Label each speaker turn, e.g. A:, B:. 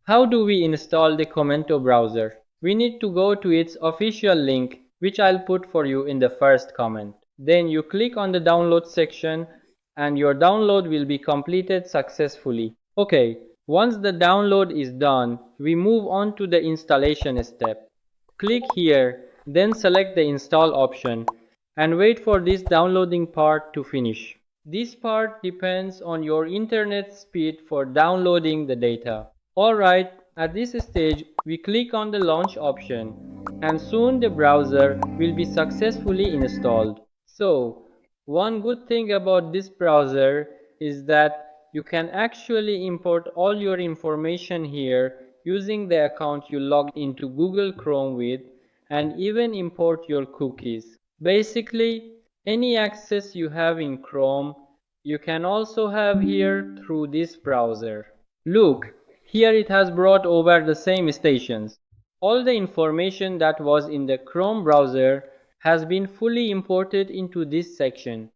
A: How do we install the Comet browser? We need to go to its official link, which I'll put for you in the first comment. Then you click on the download section and your download will be completed successfully. Okay, once the download is done, we move on to the installation step. Click here, then select the install option and wait for this downloading part to finish. This part depends on your internet speed for downloading the data. Alright, at this stage we click on the launch option and soon the browser will be successfully installed. So, one good thing about this browser is that you can actually import all your information here using the account you logged into Google Chrome with and even import your cookies. Basically, any access you have in Chrome, you can also have here through this browser. Look, here it has brought over the same stations. All the information that was in the Chrome browser has been fully imported into this section.